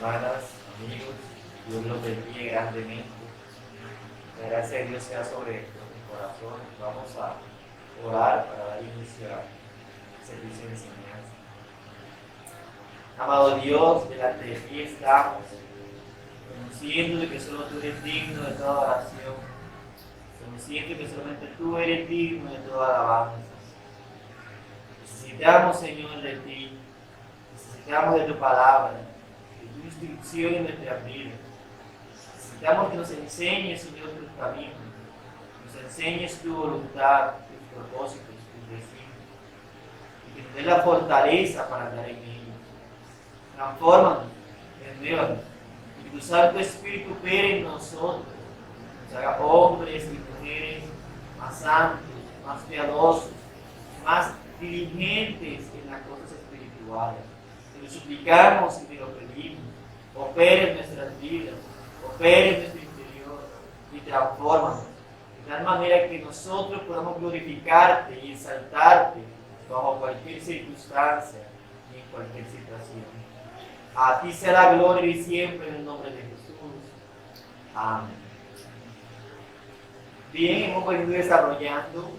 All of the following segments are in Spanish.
hermanas, amigos, Dios los bendiga grandemente. La gracia de Dios sea sobre nuestros corazones. Vamos a orar para dar inicio al servicio de enseñanza. Amado Dios, delante de ti estamos, conociendo de que solo tú eres digno de toda oración, conociendo que solamente tú eres digno de toda alabanza. Necesitamos, Señor, de ti, necesitamos de tu palabra, de tu instrucción en nuestra vida. Necesitamos que nos enseñes, Señor, tus caminos, nos enseñes tu voluntad, tus propósitos, tus designios, y que nos dé la fortaleza para andar en ellos. Transfórmanos, renuévanos, y que tu Santo Espíritu opere en nosotros, nos haga hombres y mujeres más santos, más piadosos, más diligentes en las cosas espirituales. Te lo suplicamos y te lo pedimos. Opera en nuestras vidas, opera en nuestro interior y transfórmanos de tal manera que nosotros podamos glorificarte y exaltarte bajo cualquier circunstancia y en cualquier situación. A ti sea la gloria y siempre en el nombre de Jesús. Amén. Bien, hemos venido desarrollando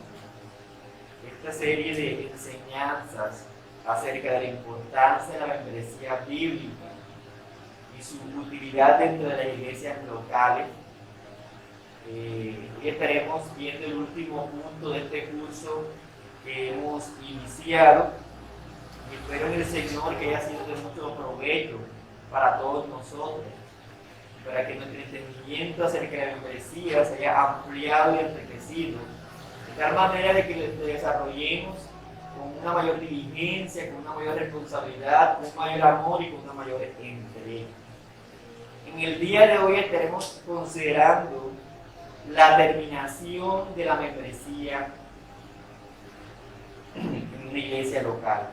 esta serie de enseñanzas acerca de la importancia de la membresía bíblica y su utilidad dentro de las iglesias locales. Hoy estaremos viendo el último punto de este curso que hemos iniciado y espero en el Señor que haya sido de mucho provecho para todos nosotros, para que nuestro entendimiento acerca de la membresía se haya ampliado y enriquecido, de tal manera de que lo desarrollemos con una mayor diligencia, con una mayor responsabilidad, con un mayor amor y con una mayor entrega. En el día de hoy estaremos considerando la terminación de la membresía en una iglesia local.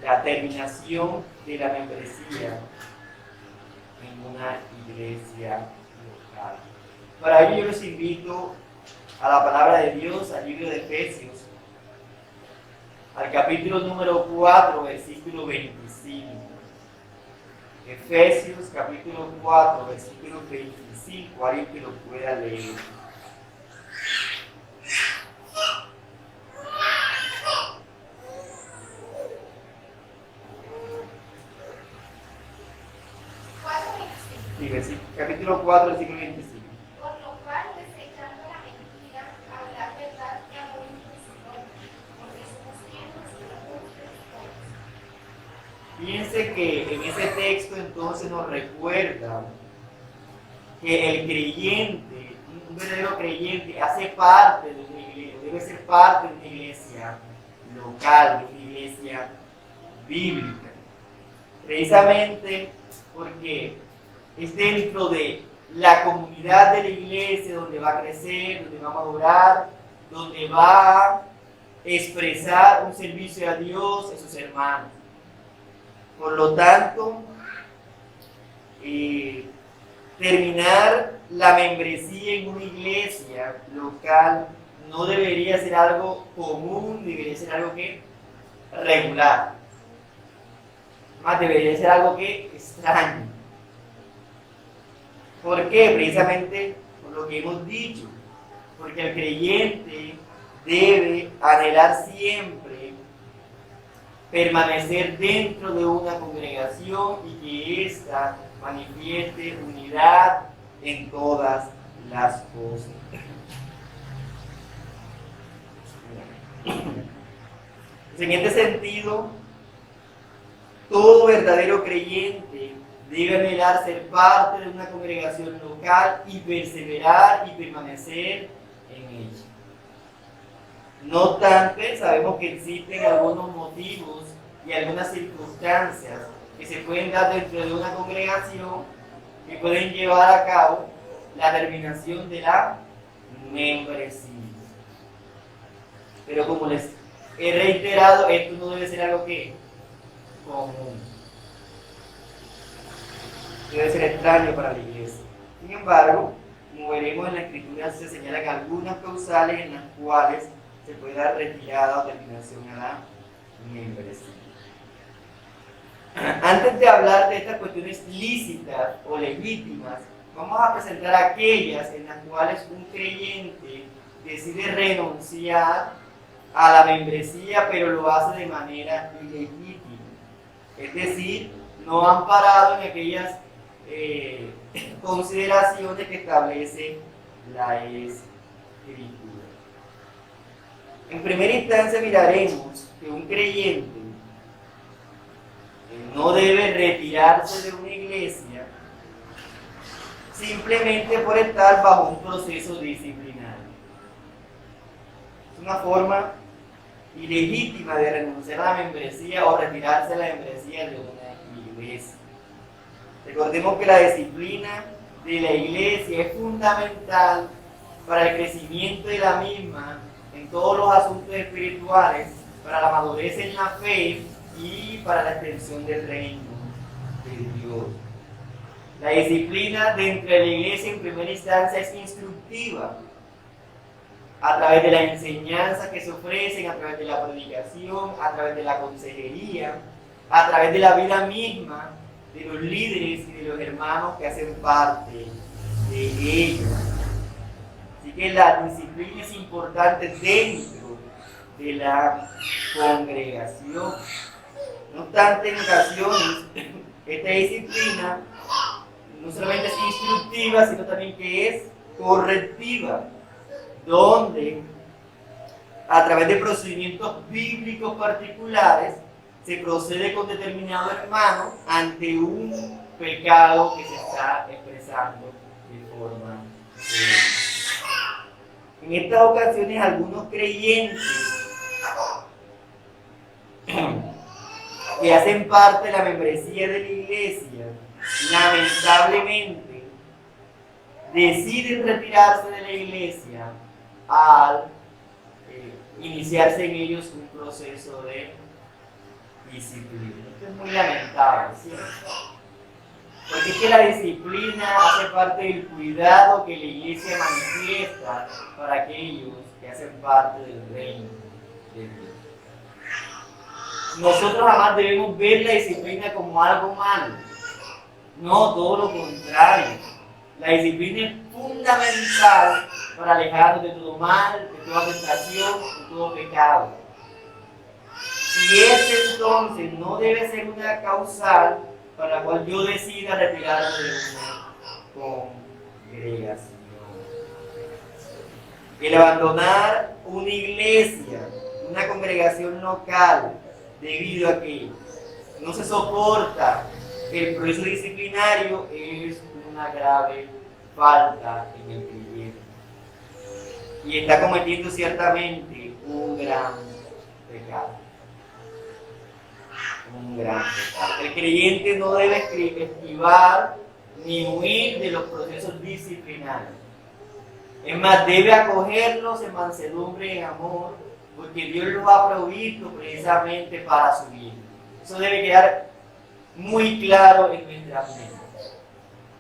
La terminación de la membresía en una iglesia local. Para ello yo los invito a la palabra de Dios, al libro de Efesios, al capítulo número 4, versículo 25. Efesios, capítulo 4, versículo 25, alguien que lo pueda leer. Sí, capítulo 4, versículo 25. Por lo cual, desechando la mentira, hablar verdad y amor injusto, porque somos hijos de Fíjense que en ese texto entonces nos recuerda que el creyente, un verdadero creyente, hace parte de una iglesia, debe ser parte de una iglesia local, de una iglesia bíblica. Precisamente porque es dentro de la comunidad de la iglesia donde va a crecer, donde va a madurar, donde va a expresar un servicio a Dios y a sus hermanos. Por lo tanto, terminar la membresía en una iglesia local no debería ser algo común, debería ser algo que regular. Más debería ser algo que extraño. ¿Por qué? Precisamente por lo que hemos dicho. Porque el creyente debe anhelar siempre permanecer dentro de una congregación y que ésta manifieste unidad en todas las cosas. En este sentido, todo verdadero creyente debe anhelar ser parte de una congregación local y perseverar y permanecer en ella. No obstante, sabemos que existen algunos motivos y algunas circunstancias que se pueden dar dentro de una congregación que pueden llevar a cabo la terminación de la membresía. Pero como les he reiterado, esto no debe ser algo que común. Debe ser extraño para la iglesia. Sin embargo, como veremos en la escritura, se señalan algunas causales en las cuales se puede dar retirada o terminación a la membresía. Antes de hablar de estas cuestiones lícitas o legítimas, vamos a presentar aquellas en las cuales un creyente decide renunciar a la membresía, pero lo hace de manera ilegítima. Es decir, no han parado en aquellas consideraciones que establece la Escritura. En primera instancia miraremos que un creyente no debe retirarse de una iglesia simplemente por estar bajo un proceso disciplinario. Es una forma ilegítima de renunciar a la membresía o retirarse de la membresía de una iglesia. Recordemos que la disciplina de la iglesia es fundamental para el crecimiento de la misma en todos los asuntos espirituales, para la madurez en la fe y para la extensión del reino de Dios. La disciplina dentro de la iglesia en primera instancia es instructiva, a través de la enseñanza que se ofrecen, a través de la predicación, a través de la consejería, a través de la vida misma de los líderes y de los hermanos que hacen parte de ella. Así que la disciplina es importante dentro de la congregación. No obstante, en ocasiones, esta disciplina no solamente es instructiva, sino también que es correctiva, donde a través de procedimientos bíblicos particulares se procede con determinado hermano ante un pecado que se está expresando de forma en estas ocasiones algunos creyentes que hacen parte de la membresía de la iglesia, lamentablemente deciden retirarse de la iglesia al iniciarse en ellos un proceso de disciplina. Esto es muy lamentable, ¿cierto? Porque es que la disciplina hace parte del cuidado que la iglesia manifiesta para aquellos que hacen parte del reino de Dios. Nosotros jamás debemos ver la disciplina como algo malo. No, todo lo contrario. La disciplina es fundamental para alejarnos de todo mal, de toda tentación, de todo pecado. Y este entonces no debe ser una causal para la cual yo decida retirarme de una congregación. El abandonar una iglesia, una congregación local, debido a que no se soporta el proceso disciplinario, es una grave falta en el creyente. Y está cometiendo ciertamente un gran pecado. Un gran pecado. El creyente no debe esquivar ni huir de los procesos disciplinarios. Es más, debe acogerlos en mansedumbre y en amor, porque Dios los ha provisto precisamente para su bien. Eso debe quedar muy claro en nuestras mentes.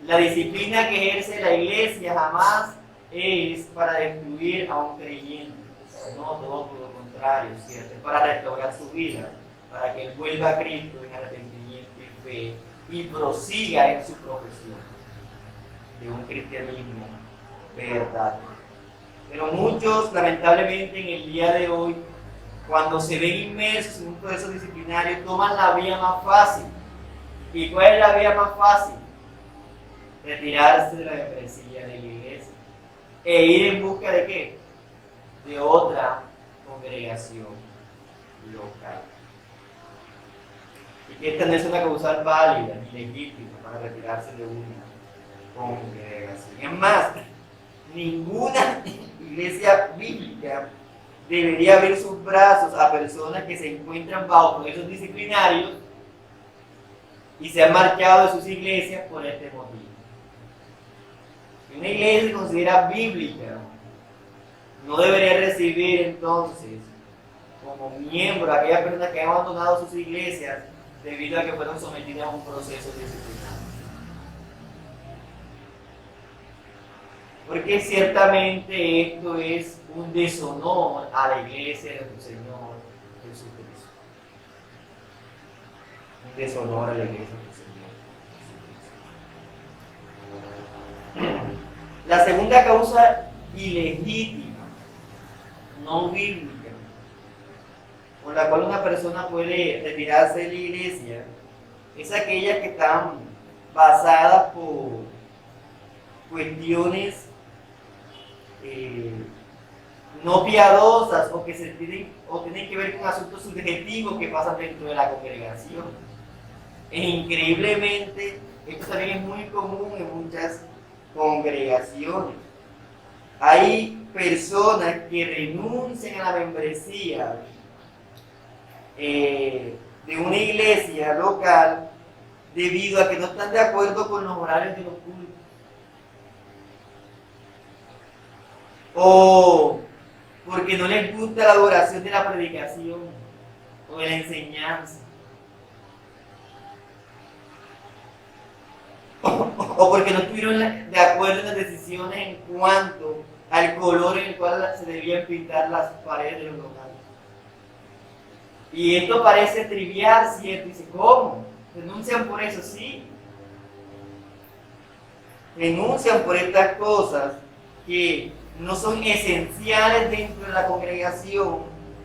La disciplina que ejerce la iglesia jamás es para destruir a un creyente. No, todo por lo contrario, ¿cierto? Es para restaurar su vida, para que él vuelva a Cristo en arrepentimiento y fe y prosiga en su profesión de un cristianismo verdadero. Pero muchos, lamentablemente, en el día de hoy, cuando se ven inmersos en un proceso disciplinario, toman la vía más fácil. ¿Y cuál es la vía más fácil? Retirarse de la membresía de la iglesia e ir en busca de ¿qué? De otra congregación local. Y que esta no es una causal válida ni legítima para retirarse de una congregación. Es más, ninguna iglesia bíblica debería abrir sus brazos a personas que se encuentran bajo procesos disciplinarios y se han marchado de sus iglesias por este motivo. Si una iglesia se considera bíblica, no debería recibir entonces como miembro a aquellas personas que han abandonado sus iglesias debido a que fueron sometidas a un proceso disciplinario. Porque ciertamente esto es un deshonor a la iglesia de nuestro Señor Jesucristo. deshonor a la iglesia del Señor. La segunda causa ilegítima, no bíblica, con la cual una persona puede retirarse de la iglesia, es aquella que están basadas por cuestiones no piadosas o que tienen que ver con asuntos subjetivos que pasan dentro de la congregación. E increíblemente, esto también es muy común en muchas congregaciones. Hay personas que renuncian a la membresía de una iglesia local debido a que no están de acuerdo con los horarios de los cultos. O porque no les gusta la duración de la predicación o de la enseñanza. O porque no estuvieron de acuerdo en las decisiones en cuanto al color en el cual se debían pintar las paredes de los locales. Y esto parece trivial, ¿cierto? Dice, ¿cómo? ¿Renuncian por eso? Sí. Renuncian por estas cosas que no son esenciales dentro de la congregación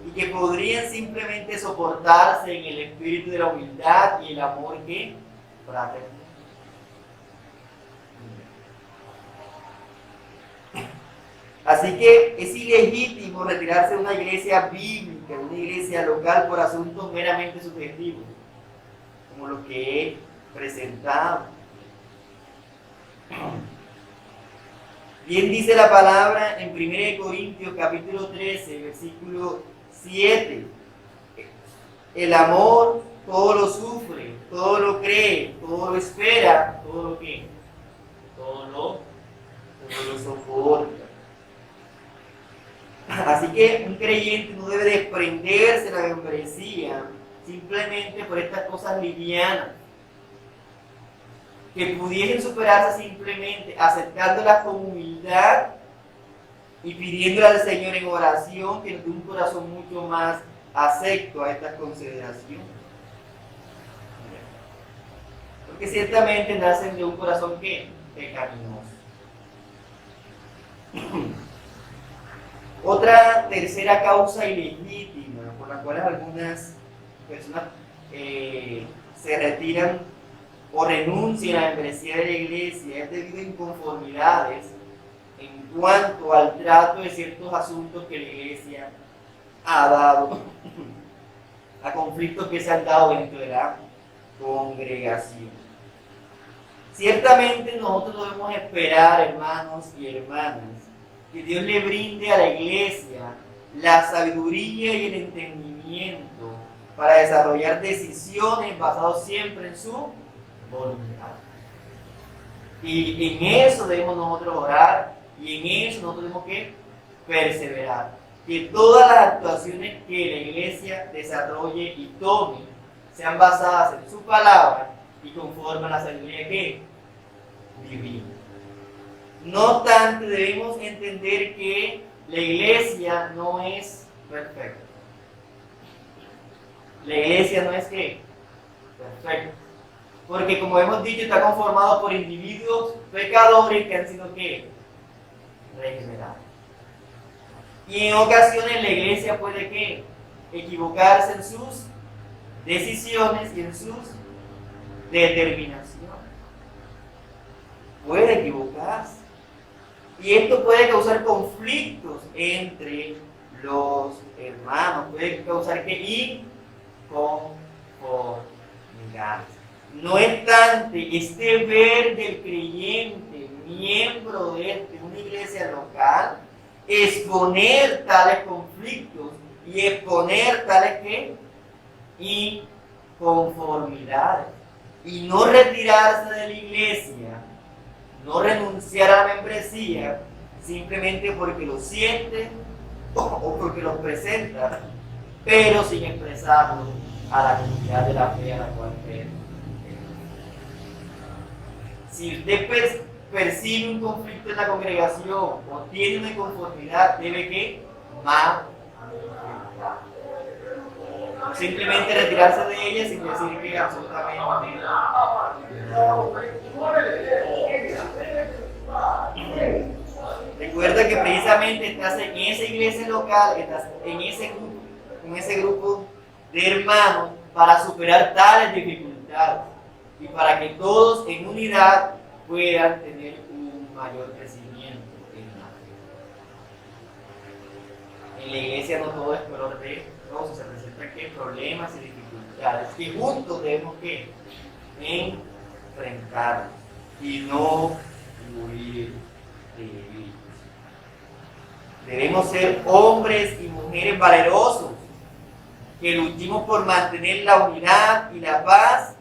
y que podrían simplemente soportarse en el espíritu de la humildad y el amor que fraterno. Así que es ilegítimo retirarse de una iglesia bíblica, de una iglesia local por asuntos meramente subjetivos, como lo que he presentado. Bien dice la palabra en 1 Corintios capítulo 13, versículo 7. El amor todo lo sufre, todo lo cree, todo lo espera, todo lo que, todo lo soporta. Así que un creyente no debe desprenderse de la membresía simplemente por estas cosas livianas que pudiesen superarse simplemente aceptándolas con humildad y pidiéndole al Señor en oración que nos dé un corazón mucho más acepto a estas consideraciones. Porque ciertamente nacen de un corazón que pecaminoso. Otra tercera causa ilegítima por la cual algunas personas se retiran o renuncian a la membresía de la iglesia es debido a inconformidades en cuanto al trato de ciertos asuntos que la iglesia ha dado, a conflictos que se han dado dentro de la congregación. Ciertamente nosotros debemos esperar, hermanos y hermanas, que Dios le brinde a la iglesia la sabiduría y el entendimiento para desarrollar decisiones basadas siempre en su voluntad. Y en eso debemos nosotros orar y en eso nosotros tenemos que perseverar. Que todas las actuaciones que la iglesia desarrolle y tome sean basadas en su palabra y conforme a la sabiduría que divina. No obstante, debemos entender que la iglesia no es perfecta. La iglesia no es ¿qué? Perfecta. Porque como hemos dicho, está conformado por individuos pecadores que han sido ¿qué? Regenerados. Y en ocasiones la iglesia puede ¿qué? Equivocarse en sus decisiones y en sus determinaciones. Puede equivocarse. Y esto puede causar conflictos entre los hermanos, puede causar que inconformidad. No obstante, este deber del creyente, miembro de una iglesia local, exponer tales conflictos y exponer tales que inconformidades y no retirarse de la iglesia, no renunciar a la membresía simplemente porque lo siente o porque lo presenta, pero sin expresarlo a la comunidad de la fe a la cual cree. Si usted percibe un conflicto en la congregación o tiene una inconformidad, debe que manifestar. simplemente retirarse de ella sin decir que absolutamente recuerda que precisamente estás en esa iglesia local, estás en ese grupo de hermanos para superar tales dificultades y para que todos en unidad puedan tener un mayor crecimiento en la fe. En la iglesia no todo es color de rosa, se presentan problemas y dificultades que juntos debemos que enfrentar y no huir de ellos. Debemos ser hombres y mujeres valerosos que luchemos por mantener la unidad y la paz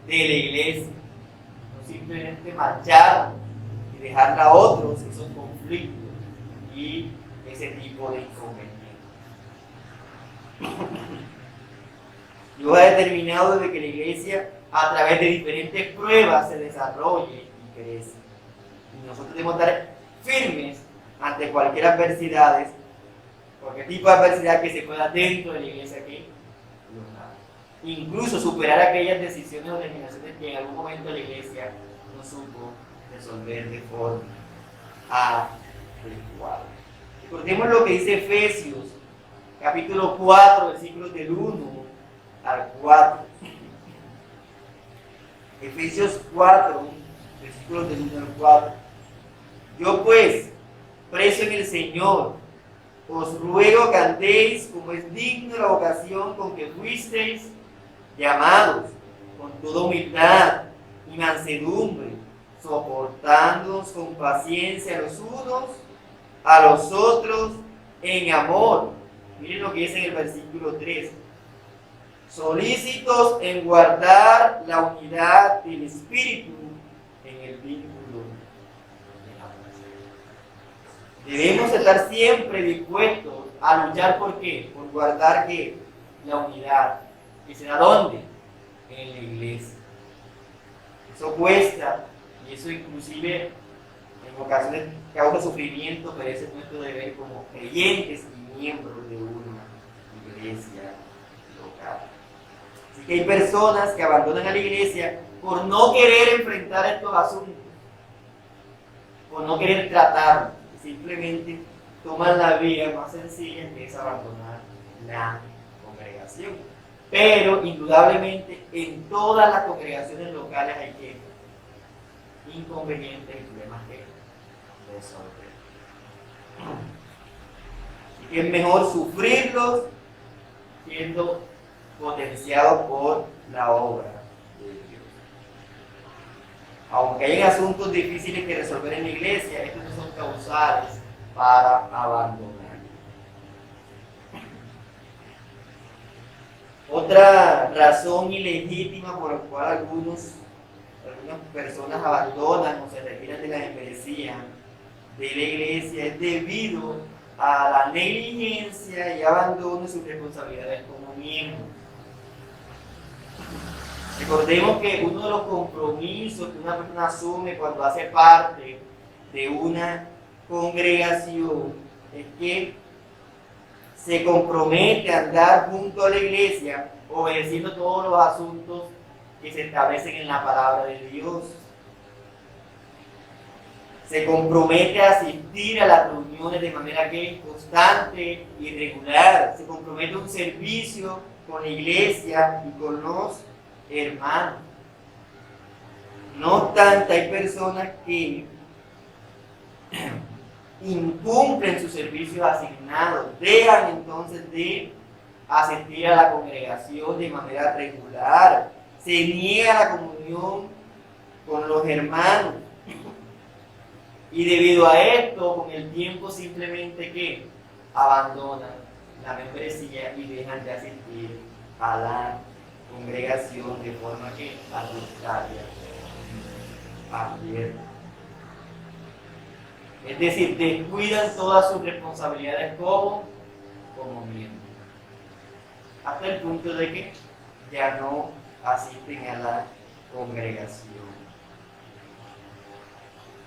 de la iglesia, no simplemente marcharnos y dejar a otros esos conflictos y ese tipo de inconvenientes. Dios ha determinado de que la iglesia a través de diferentes pruebas se desarrolle y crece. Y nosotros debemos estar firmes ante cualquier adversidad, cualquier tipo de adversidad que se pueda dentro de la iglesia que incluso superar aquellas decisiones o determinaciones que en algún momento la iglesia no supo resolver de forma adecuada. Recordemos lo que dice Efesios, capítulo 4, versículos del 1 al 4. Efesios 4, versículos del 1 al 4. Yo pues, preso en el Señor, os ruego que andéis como es digno la vocación con que fuisteis llamados, con toda humildad y mansedumbre, soportándonos con paciencia los unos a los otros en amor. Miren lo que dice en el versículo 3. Solícitos en guardar la unidad del Espíritu en el vínculo de la paz. Debemos estar siempre dispuestos a luchar ¿por qué? Por guardar ¿qué? La unidad. ¿Y será dónde? En la iglesia. Eso cuesta y eso inclusive en ocasiones causa sufrimiento, pero ese es nuestro deber como creyentes y miembros de una iglesia local. Así que hay personas que abandonan a la iglesia por no querer enfrentar estos asuntos, por no querer tratarlos, simplemente toman la vía más sencilla que es abandonar la congregación. Pero indudablemente en todas las congregaciones locales hay que inconvenientes y problemas que resolver. Así que es mejor sufrirlos siendo potenciados por la obra de Dios. Aunque hay asuntos difíciles que resolver en la iglesia, estos no son causales para abandonar. Otra razón ilegítima por la cual algunas personas abandonan o se retiran de la membresía de la iglesia es debido a la negligencia y abandono de sus responsabilidades como miembros. Recordemos que uno de los compromisos que una persona asume cuando hace parte de una congregación es que se compromete a andar junto a la iglesia, obedeciendo todos los asuntos que se establecen en la palabra de Dios. Se compromete a asistir a las reuniones de manera que constante y regular. Se compromete a un servicio con la iglesia y con los hermanos. No obstante, hay personas que incumplen sus servicios asignados, dejan entonces de asistir a la congregación de manera regular, se niega la comunión con los hermanos y debido a esto con el tiempo simplemente que abandonan la membresía y dejan de asistir a la congregación de forma que arbitraria, abierta. Es decir, descuidan todas sus responsabilidades como miembros. Hasta el punto de que ya no asisten a la congregación.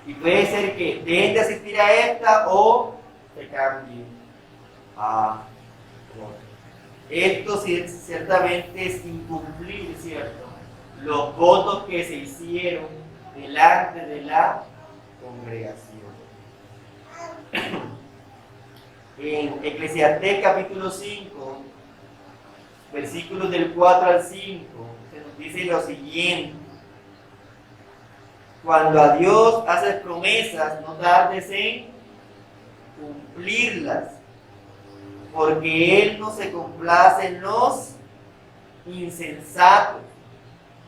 Y puede ser que dejen de asistir a esta o se cambien a otra. Esto ciertamente es incumplir, ¿cierto?, los votos que se hicieron delante de la congregación. En Eclesiastés capítulo 5, versículos del 4 al 5, se nos dice lo siguiente: cuando a Dios haces promesas, no tardes en cumplirlas, porque Él no se complace en los insensatos.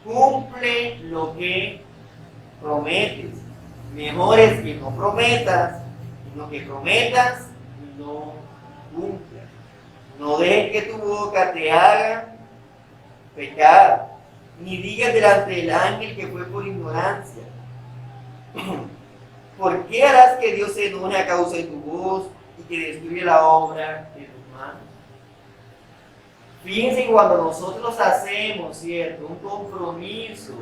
Cumple lo que prometes. Mejor es que no prometas, sino que prometas y no cumplas. No dejes que tu boca te haga pecar, ni digas delante del ángel que fue por ignorancia. ¿Por qué harás que Dios se enoje a causa de tu voz y que destruya la obra de tus manos? Fíjense que cuando nosotros hacemos, ¿cierto?, un compromiso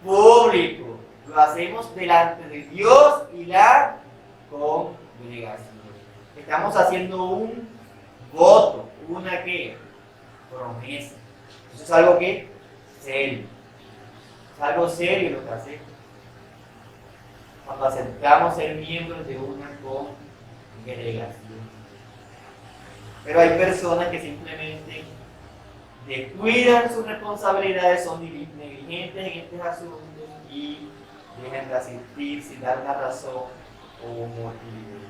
público, lo hacemos delante de Dios y la congregación. Estamos haciendo un voto, una ¿qué? Promesa. Eso es algo que serio. Es algo serio lo que hacemos cuando aceptamos ser miembros de una congregación. Pero hay personas que simplemente descuidan sus responsabilidades, son negligentes en estos asuntos y dejan de asistir sin dar una razón o un motivo.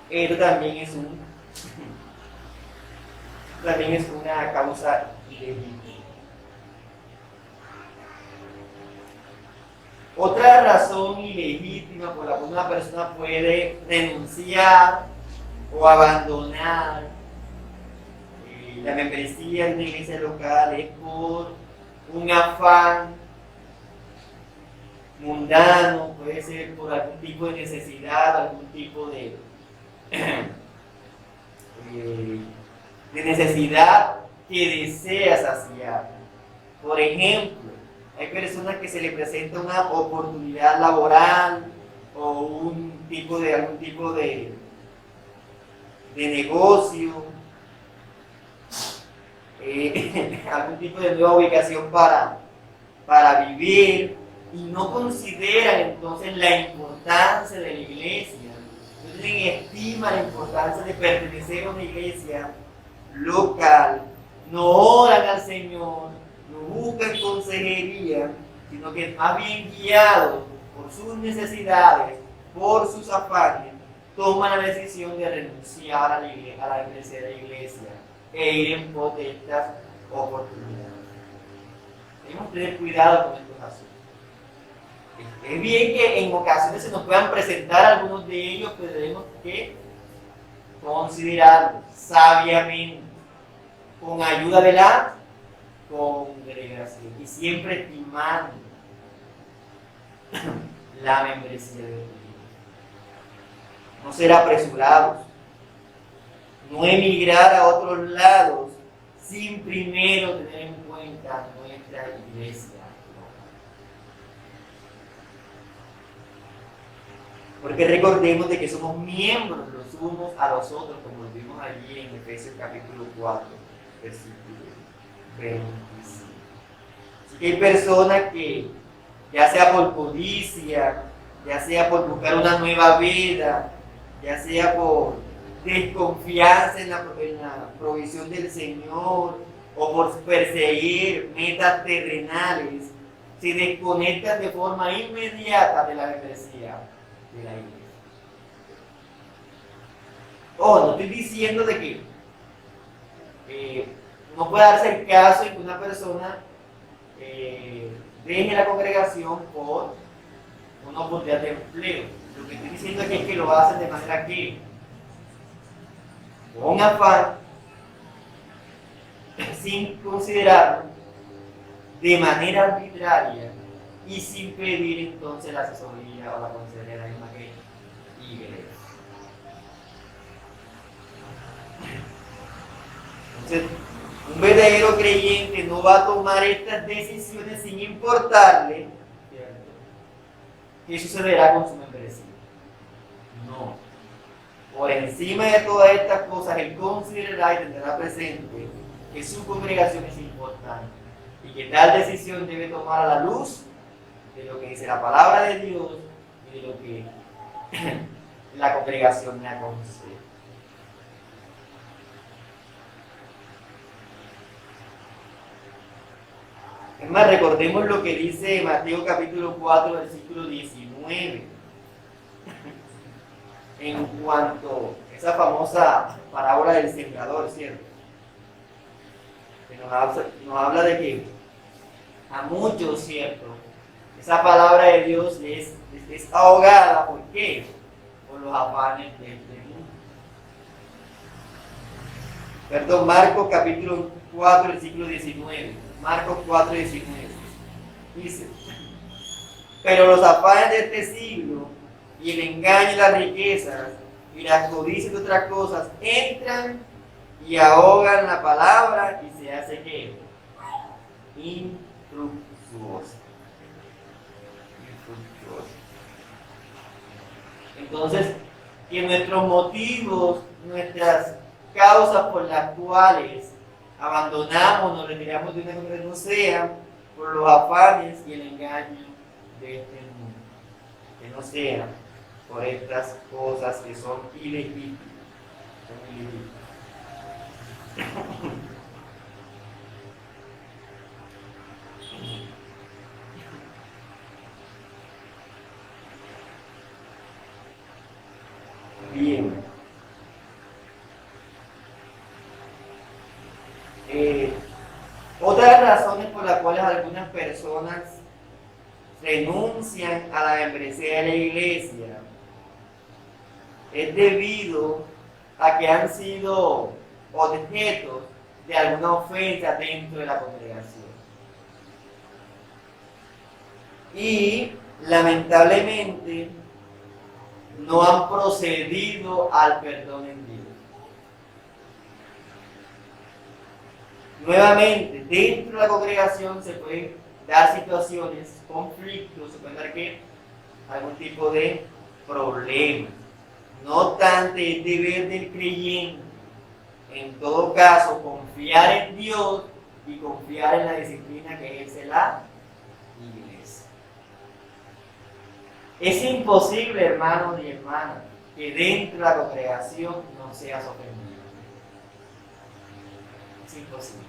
Esto también es una causa ilegítima. Otra razón ilegítima por la que una persona puede renunciar o abandonar la membresía de una iglesia local es por un afán mundano, puede ser por algún tipo de necesidad, algún tipo de necesidad que desea saciar. Por ejemplo, hay personas que se les presenta una oportunidad laboral o algún tipo de negocio, algún tipo de nueva ubicación para vivir, y no consideran entonces la importancia de la iglesia, no tienen estima la importancia de pertenecer a una iglesia local, no oran al Señor, no buscan consejería, sino que más bien guiados por sus necesidades, por sus afanes, toman la decisión de renunciar a la iglesia de la iglesia e ir en pos de estas oportunidades. Debemos tener cuidado con estos asuntos. Es bien que en ocasiones se nos puedan presentar algunos de ellos, pero tenemos que considerarlos sabiamente, con ayuda de la congregación y siempre estimando la membresía de Dios. No ser apresurados, no emigrar a otros lados sin primero tener en cuenta nuestra iglesia. Porque recordemos de que somos miembros los unos a los otros, como lo vimos allí en Efesios capítulo 4, versículo 25. Así que hay personas que, ya sea por codicia, ya sea por buscar una nueva vida, ya sea por desconfianza en la provisión del Señor o por perseguir metas terrenales, se desconectan de forma inmediata de la membresía de la iglesia. No estoy diciendo de que no puede darse el caso de que una persona deje la congregación por una oportunidad de empleo. Lo que estoy diciendo aquí es que lo hacen de manera que, con afán, sin considerarlo, de manera arbitraria y sin pedir entonces la asesoría o la consejería de la misma iglesia. Entonces, un verdadero creyente no va a tomar estas decisiones sin importarle, ¿cierto?, qué sucederá con su membresía. No. por encima de todas estas cosas, él considerará y tendrá presente que su congregación es importante y que tal decisión debe tomar a la luz de lo que dice la palabra de Dios y de lo que la congregación me aconseja. Es más, recordemos lo que dice Mateo capítulo 4, versículo 19, en cuanto a esa famosa parábola del sembrador, ¿cierto? Que nos habla de que a muchos, ¿cierto? Esa palabra de Dios es ahogada, ¿por qué? Por los afanes de este mundo. Perdón, Marcos capítulo 4, versículo 19. Marcos 4, 19. Dice: pero los afanes de este siglo y el engaño y las riquezas y las codicias de otras cosas entran y ahogan la palabra y se hace ¿qué? Infructuosa. Entonces, que nuestros motivos, nuestras causas por las cuales abandonamos, nos retiramos de una congregación, no sean por los afanes y el engaño de este mundo, que no sean por estas cosas que son ilegítimas. Bien. Otras razones por las cuales algunas personas renuncian a la membresía de la iglesia es debido a que han sido objetos de alguna ofensa dentro de la congregación. Y lamentablemente no han procedido al perdón en Dios. Nuevamente, dentro de la congregación se pueden dar situaciones, conflictos, se pueden dar algún tipo de problema. No obstante, es deber del creyente, en todo caso, confiar en Dios y confiar en la disciplina que ejerce la iglesia. Es imposible, hermanos y hermanas, que dentro de la congregación no seas ofendido. Es imposible.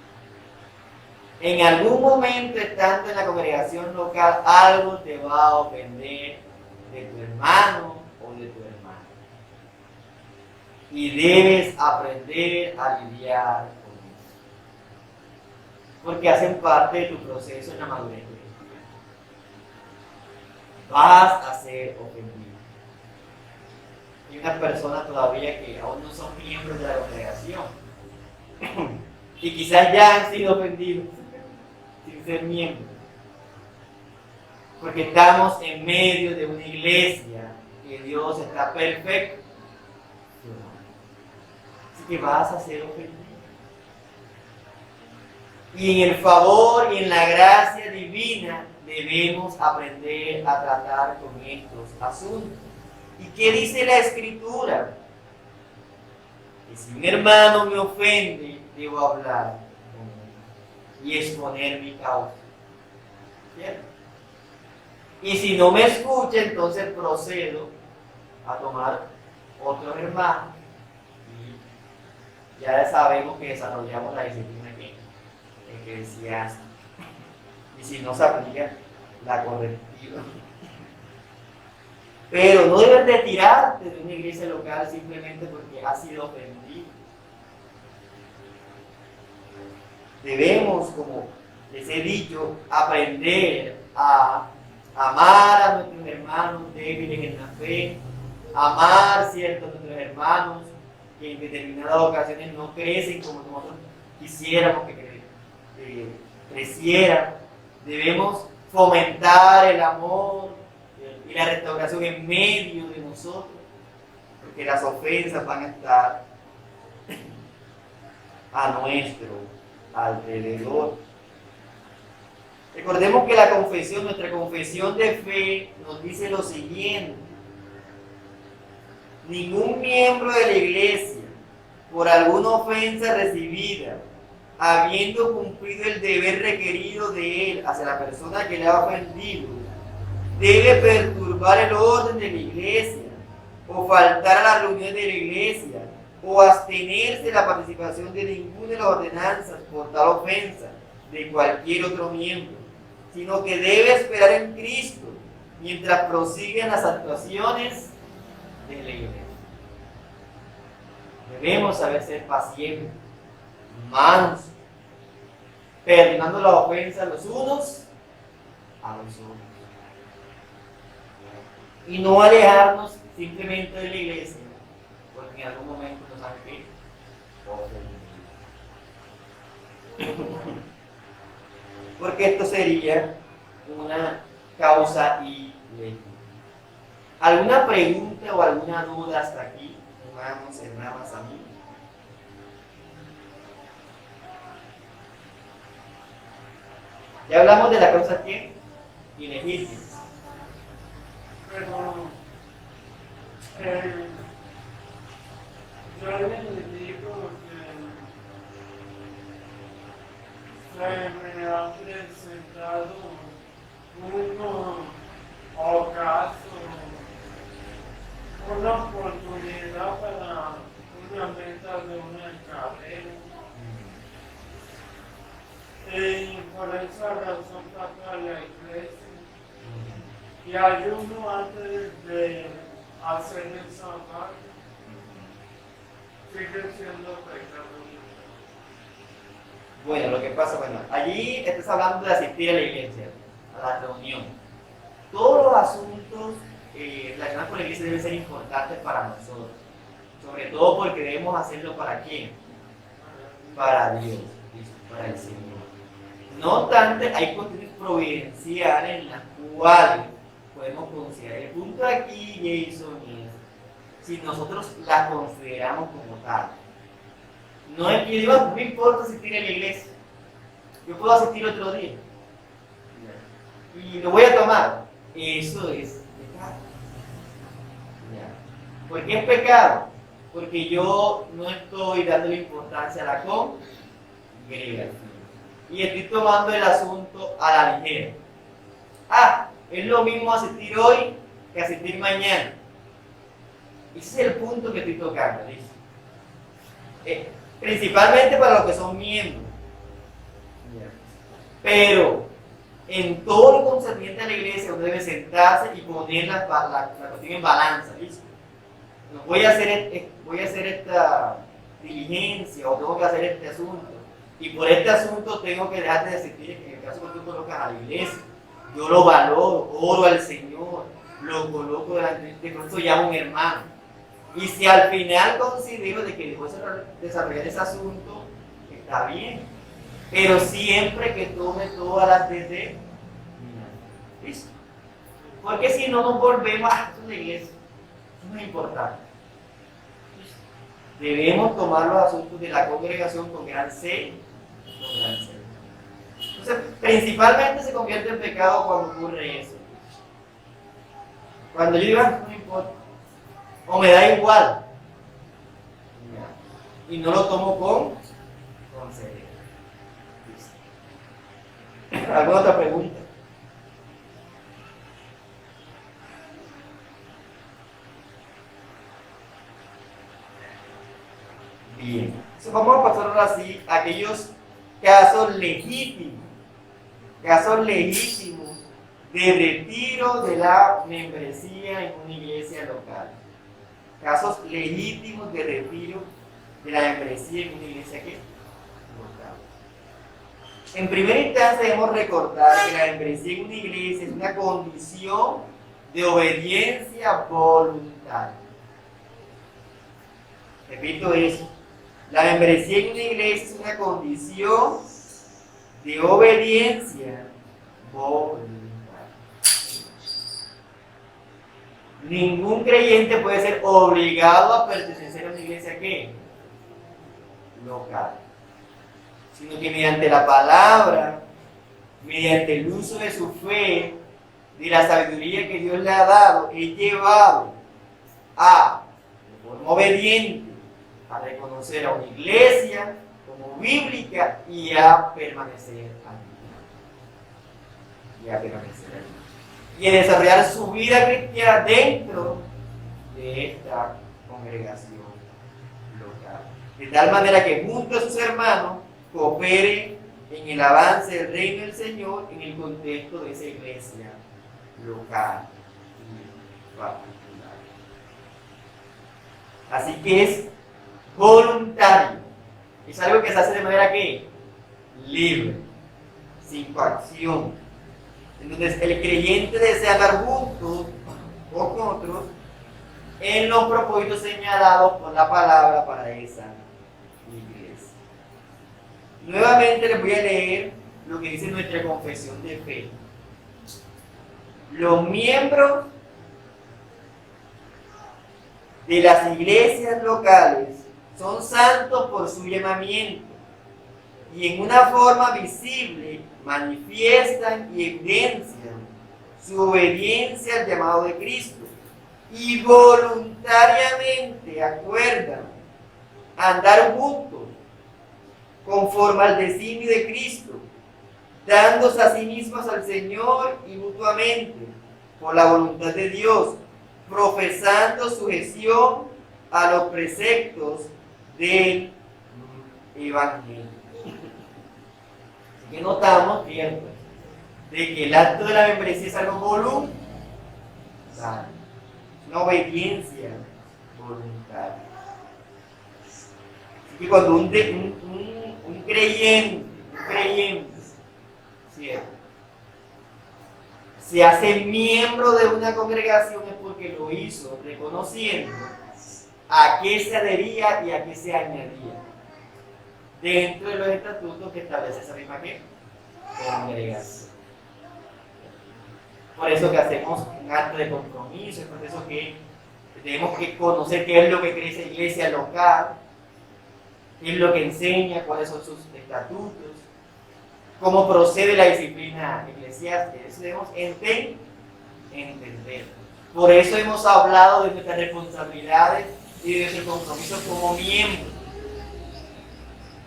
En algún momento, estando en la congregación local, algo te va a ofender de tu hermano o de tu hermana. Y debes aprender a lidiar con eso. Porque hacen parte de tu proceso en la madurez espiritual. Vas a ser ofendido. Hay unas personas todavía que aún no son miembros de la congregación. Y quizás ya han sido ofendidos sin ser miembros. Porque estamos en medio de una iglesia que Dios está perfecto. Así que vas a ser ofendido. Y en el favor y en la gracia divina debemos aprender a tratar con estos asuntos. ¿Y qué dice la Escritura? Que si un hermano me ofende, debo hablar con él y exponer mi causa. ¿Cierto? Y si no me escucha, entonces procedo a tomar otro hermano. Y ya sabemos que desarrollamos la disciplina que decía hasta. Y si no se aplica, la correctiva. Pero no debes retirarte de una iglesia local simplemente porque has sido ofendido. Debemos, como les he dicho, aprender a amar a nuestros hermanos débiles en la fe, amar, ¿cierto?, a nuestros hermanos que en determinadas ocasiones no crecen como nosotros quisiéramos que crecieran. Debemos fomentar el amor y la restauración en medio de nosotros, porque las ofensas van a estar a nuestro alrededor. Recordemos que nuestra confesión de fe nos dice lo siguiente: ningún miembro de la iglesia, por alguna ofensa recibida, habiendo cumplido el deber requerido de él hacia la persona que le ha ofendido, debe perturbar el orden de la iglesia, o faltar a la reunión de la iglesia, o abstenerse de la participación de ninguna de las ordenanzas por tal ofensa de cualquier otro miembro, sino que debe esperar en Cristo mientras prosiguen las actuaciones de la iglesia. Debemos saber ser pacientes, mansos, perdonando las ofensas los unos a los otros. Y no alejarnos simplemente de la iglesia, porque en algún momento nos han ofendido. Porque esto sería una causa ilegítima. ¿Alguna pregunta o alguna duda hasta aquí, hermanos, hermanas, amigos? Ya hablamos de la causa ¿qué? Ilegítima. Pero yo les digo que me ha presentado una oportunidad para una meta de una carrera. Y por esa razón paso a la iglesia. Y ayuno antes de hacer esa parte. Sigue siendo pecado. Bueno, lo que pasa, allí estás hablando de asistir a la iglesia, a la reunión. Todos los asuntos relacionados con la iglesia deben ser importantes para nosotros. Sobre todo porque debemos hacerlo ¿para quién? Para Dios, para el Señor. No obstante, hay cuestiones providenciales en las cuales podemos considerar. El punto aquí, Jason, es si nosotros las consideramos como tal. No es que digo, no me importa asistir a la iglesia. Yo puedo asistir otro día. Y lo voy a tomar. Eso es pecado. ¿Por qué es pecado? Porque yo no estoy dándole importancia a la congregación. Y estoy tomando el asunto a la ligera. Es lo mismo asistir hoy que asistir mañana. Ese es el punto que estoy tocando, ¿listo? Principalmente para los que son miembros. Pero en todo lo concerniente a la iglesia uno debe sentarse y poner la cuestión en balanza, ¿listo? No voy a hacer esta diligencia o tengo que hacer este asunto. Y por este asunto tengo que dejar de asistir, en el caso que tú colocas a la iglesia. Yo lo valoro, oro al Señor, lo coloco delante de por eso llamo a un hermano. Y si al final considero de que debo desarrollar ese asunto, está bien. Pero siempre que tome todas las determinaciones. ¿Listo? Porque si no nos volvemos a la iglesia, eso no es importante. ¿Listo? Debemos tomar los asuntos de la congregación con gran serio. Entonces, principalmente se convierte en pecado cuando ocurre eso. Cuando yo digo, no me importa, o me da igual, y no lo tomo con seriedad. ¿Alguna otra pregunta? Bien, entonces vamos a pasar ahora sí a aquellos casos legítimos de retiro de la membresía en una iglesia local. Casos legítimos de retiro de la membresía en una iglesia local. En primera instancia debemos recordar que la membresía en una iglesia es una condición de obediencia voluntaria. Repito eso. La membresía en una iglesia es una condición de obediencia voluntaria. Ningún creyente puede ser obligado a pertenecer a una iglesia local, sino que mediante la palabra, mediante el uso de su fe, de la sabiduría que Dios le ha dado, es llevado a forma obediente a reconocer a una iglesia como bíblica y a permanecer allí. Y a desarrollar su vida cristiana dentro de esta congregación local. De tal manera que junto a sus hermanos coopere en el avance del reino del Señor en el contexto de esa iglesia local y particular. Así que es voluntario. Es algo que se hace de manera que libre, sin coacción. Entonces el creyente desea andar juntos o con otros en los propósitos señalados por la palabra para esa iglesia. Nuevamente les voy a leer lo que dice nuestra confesión de fe. Los miembros de las iglesias locales son santos por su llamamiento y en una forma visible manifiestan y evidencian su obediencia al llamado de Cristo y voluntariamente acuerdan andar juntos conforme al designio de Cristo, dándose a sí mismos al Señor y mutuamente por la voluntad de Dios, profesando sujeción a los preceptos del Evangelio. Así que notamos, ¿cierto?, de que el acto de la membresía es algo voluntario, una obediencia voluntaria. Así que cuando un creyente, ¿cierto?, se hace miembro de una congregación es porque lo hizo reconociendo a qué se adhería y a qué se añadía dentro de los estatutos que establece esa misma congregación. Por eso que hacemos un acto de compromiso, es por eso que tenemos que conocer qué es lo que cree esa iglesia local, qué es lo que enseña, cuáles son sus estatutos, cómo procede la disciplina eclesiástica. Eso debemos entender. Por eso hemos hablado de nuestras responsabilidades y de nuestro compromiso como miembro.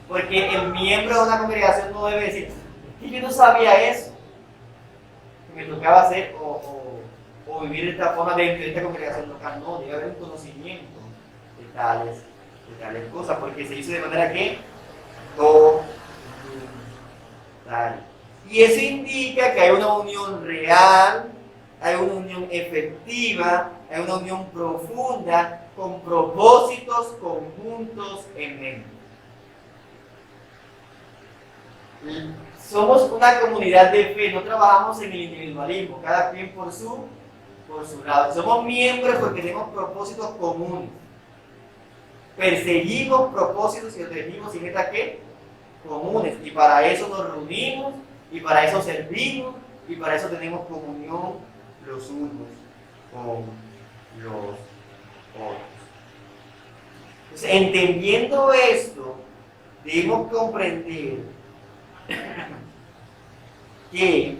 Porque el miembro de una congregación no debe decir, que yo no sabía eso, que me tocaba hacer o vivir de esta forma dentro de esta congregación local. No, debe haber un conocimiento de tales cosas, porque se hizo de manera que voluntaria. Y eso indica que hay una unión real, hay una unión efectiva, hay una unión profunda, con propósitos conjuntos en mente. Somos una comunidad de fe, no trabajamos en el individualismo, cada quien por su lado. Somos miembros porque tenemos propósitos comunes. Perseguimos propósitos y objetivos y metas comunes. Y para eso nos reunimos, y para eso servimos, y para eso tenemos comunión los unos con los otros. Entonces, entendiendo esto, debemos comprender que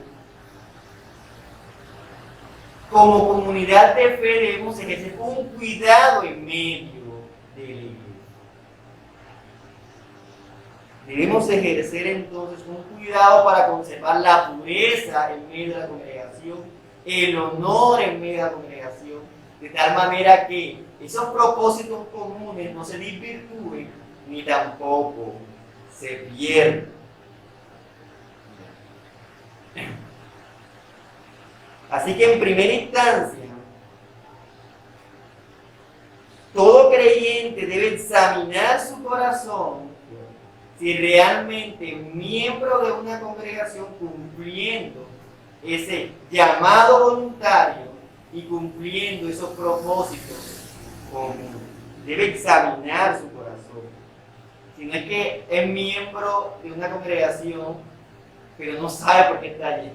como comunidad de fe debemos ejercer un cuidado en medio de la iglesia. Debemos ejercer entonces un cuidado para conservar la pureza en medio de la congregación, el honor en medio de la congregación, de tal manera que esos propósitos comunes no se desvirtúen ni tampoco se pierdan. Así que en primera instancia, todo creyente debe examinar su corazón si realmente es miembro de una congregación cumpliendo ese llamado voluntario y cumpliendo esos propósitos comunes. Debe examinar su corazón. Si no es que es miembro de una congregación, pero no sabe por qué está allí.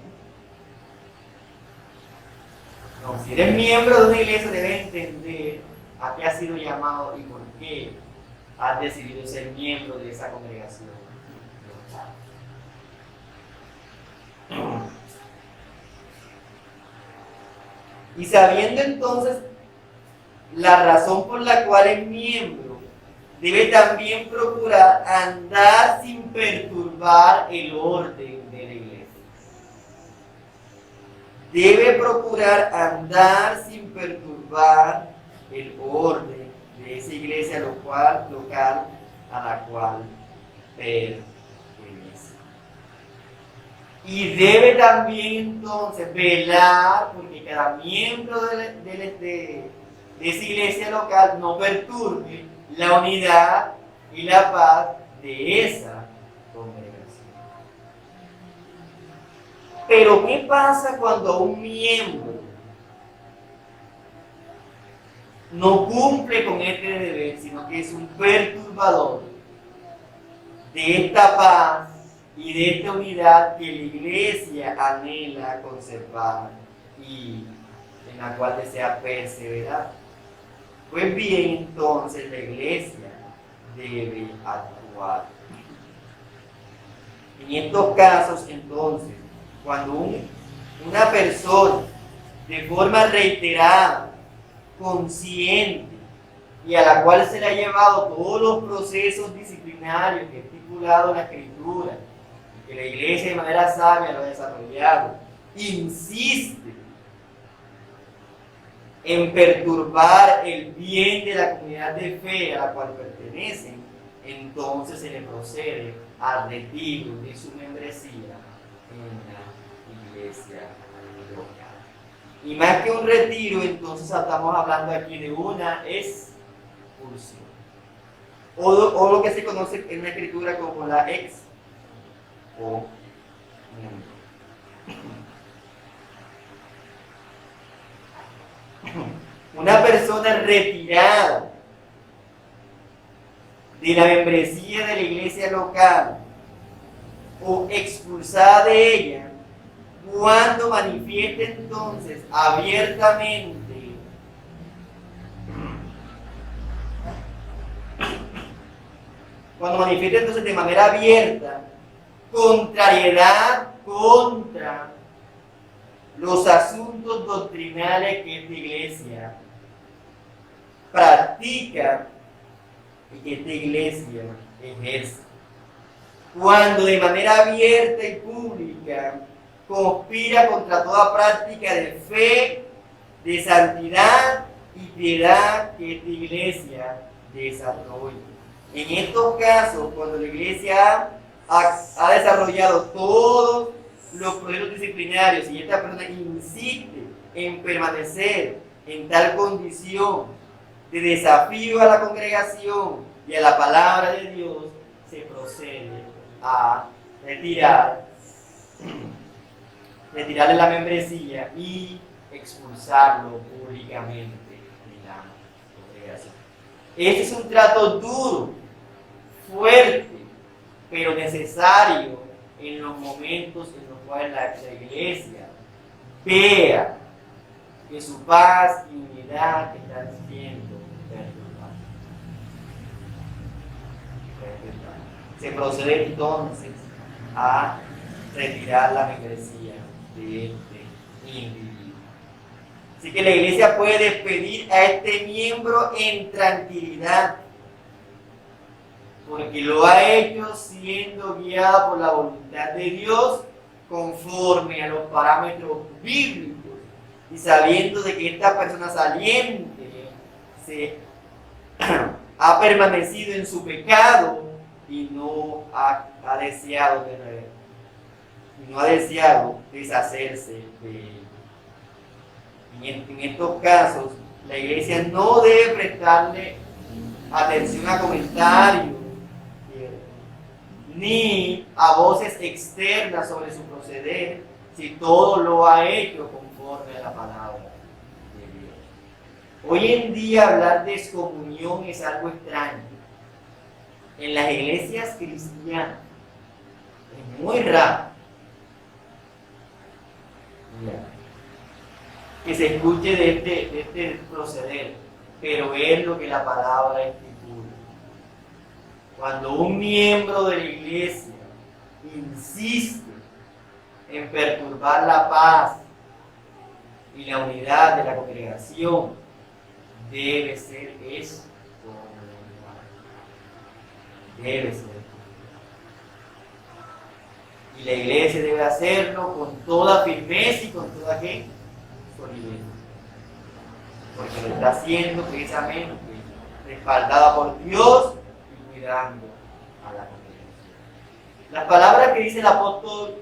No, si eres miembro de una iglesia, debes entender a qué has sido llamado y por qué has decidido ser miembro de esa congregación. Y sabiendo entonces la razón por la cual el miembro debe también procurar andar sin perturbar el orden de la iglesia. Debe procurar andar sin perturbar el orden de esa iglesia local a la cual pertenece. Y debe también entonces velar porque cada miembro de esa iglesia local no perturbe la unidad y la paz de esa congregación. Pero ¿qué pasa cuando un miembro no cumple con este deber, sino que es un perturbador de esta paz y de esta unidad que la iglesia anhela conservar y en la cual desea perseverar? Pues bien, entonces la iglesia debe actuar. En estos casos, entonces, cuando una persona de forma reiterada, consciente, y a la cual se le ha llevado todos los procesos disciplinarios que ha estipulado la Escritura, y que la iglesia de manera sabia lo ha desarrollado, insiste en perturbar el bien de la comunidad de fe a la cual pertenecen, entonces se le procede al retiro de su membresía en la iglesia local. Y más que un retiro, entonces estamos hablando aquí de una expulsión, o lo que se conoce en la Escritura como la expulsión. Una persona retirada de la membresía de la iglesia local o expulsada de ella, cuando manifieste entonces abiertamente de manera abierta contrariedad contra los asuntos doctrinales que esta iglesia practica y que esta iglesia ejerce, cuando de manera abierta y pública conspira contra toda práctica de fe, de santidad y piedad que esta iglesia desarrolla. En estos casos, cuando la iglesia ha desarrollado todos los procesos disciplinarios y esta persona insiste en permanecer en tal condición de desafío a la congregación y a la palabra de Dios, se procede a retirarle la membresía y expulsarlo públicamente de la congregación. Este es un trato duro, fuerte, pero necesario en los momentos en los cuales la iglesia vea que su paz y unidad están siendo perturbadas. Se procede entonces a retirar la membresía de este individuo. Así que la iglesia puede despedir a este miembro en tranquilidad, porque lo ha hecho siendo guiado por la voluntad de Dios conforme a los parámetros bíblicos y sabiendo de que esta persona saliente ha permanecido en su pecado y no ha deseado deshacerse de él. En estos casos, la iglesia no debe prestarle atención a comentarios ni a voces externas sobre su proceder, si todo lo ha hecho conforme a la palabra de Dios. Hoy en día hablar de excomunión es algo extraño. En las iglesias cristianas es muy raro que se escuche de este proceder, pero es lo que la palabra estipula. Cuando un miembro de la iglesia insiste en perturbar la paz y la unidad de la congregación, debe ser eso. Debe ser. Y la iglesia debe hacerlo con toda firmeza y con toda ¿qué? Solidez. Porque lo está haciendo precisamente respaldada por Dios y cuidando a la congregación. Las palabras que dice el apóstol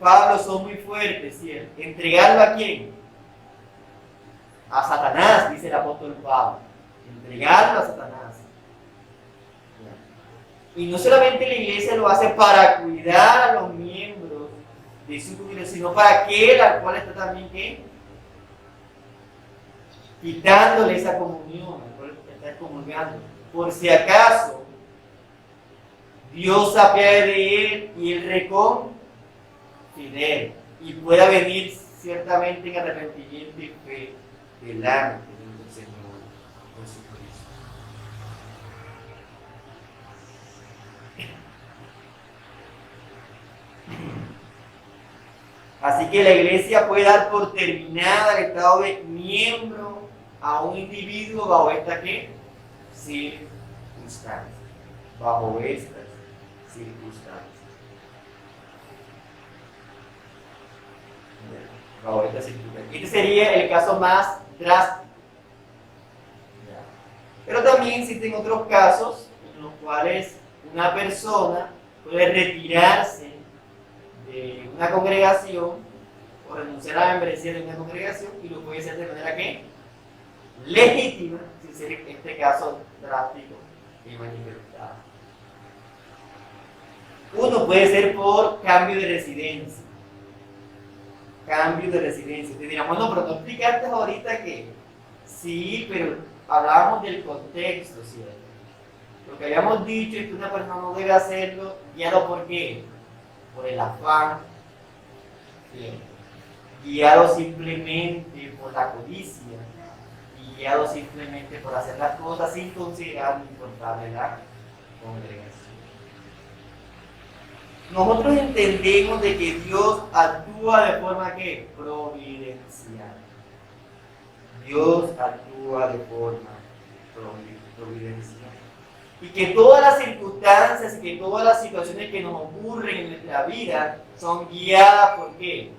Pablo son muy fuertes, ¿cierto? ¿Entregarlo a quién? A Satanás, dice el apóstol Pablo. Entregarlo a Satanás. Y no solamente la iglesia lo hace para cuidar a los miembros de su congregación, sino para aquel al cual está también ¿qué? Quitándole esa comunión, al cual está comulgando. Por si acaso Dios apiade de él y él reconsidere y pueda venir ciertamente en arrepentimiento y fe delante del Señor Jesucristo. Así que la iglesia puede dar por terminada el estado de miembro a un individuo bajo esta ¿qué? Circunstancia. Bajo estas circunstancias. Bajo estas circunstancias. Este sería el caso más drástico. Pero también existen otros casos en los cuales una persona puede retirarse de una congregación o renunciar a la membresía de una congregación y lo puede hacer de manera ¿qué? Legítima, sin ser este caso drástico y manifestado. Uno puede ser por cambio de residencia. Cambio de residencia. Te dirán, bueno, pero no explicaste ahorita que sí, pero hablábamos del contexto, ¿cierto? Lo que habíamos dicho es que una persona no debe hacerlo, guiado por qué? Por el afán, ¿sí? Guiado simplemente por la codicia, y guiado simplemente por hacer las cosas sin considerar lo importante de la congregación. Nosotros entendemos de que Dios actúa de forma ¿qué? Providencial. Dios actúa de forma providencial. Y que todas las circunstancias y que todas las situaciones que nos ocurren en nuestra vida son guiadas ¿por qué?